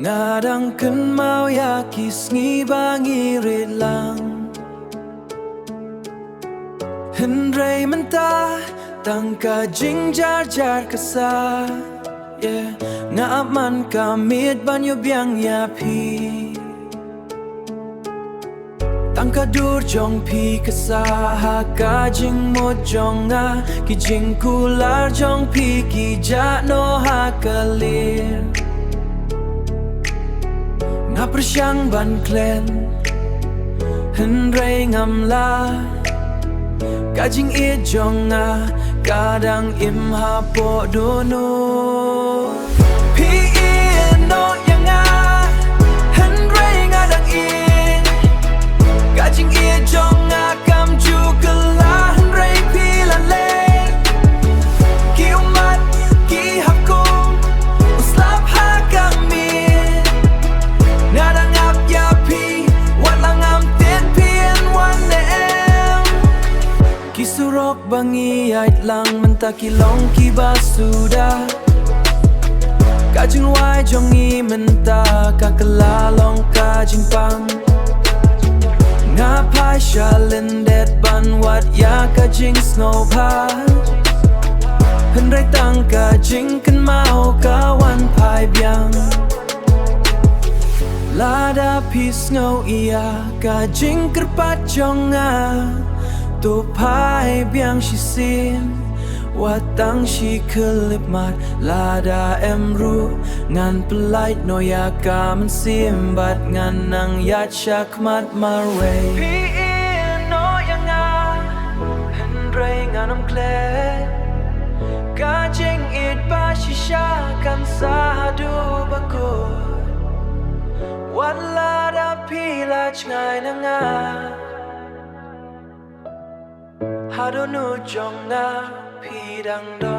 Ngadangkan mau yakis ngibangi lang Hendrai mentah tangka jing jar kesah Nga aman kamit banyo biang yapi Tangka dur jong pi kesah ka jing mo jong nga Ki jing kular jong pi ki no ha kalir Nga persyang ban klen Hendrai ngamla Kajing i jong nga kadang im hapo dono Pi no yang nga Hendrai ngadang i Kajing i jong nga kam jugala Hendrai pilan le Ki umat ki hakong Uslap ha kami Ngadang ap yapi Wat lang am tin pien wan em Kisurok bangi ait lang mentakilong ki basuda Kajing wai jongi menta kakalalong kajing pang Ngapai shalin det ban wat ya kajing snow pa Hendrai tang kajing kan mau kawan pai biang Lada pi snow iya kajing kerpat jonga Tu pai biang shisin Watang shi kelip mat Lada emru Ngan pelait noya kamen simbat Ngan nang yat syakmat marway Piin no yang nga Hendrai nganam klet Kajing it pa shisha kan sahadu bakut Wat lada pilach ngai na nga Hado nu jong nga pidang do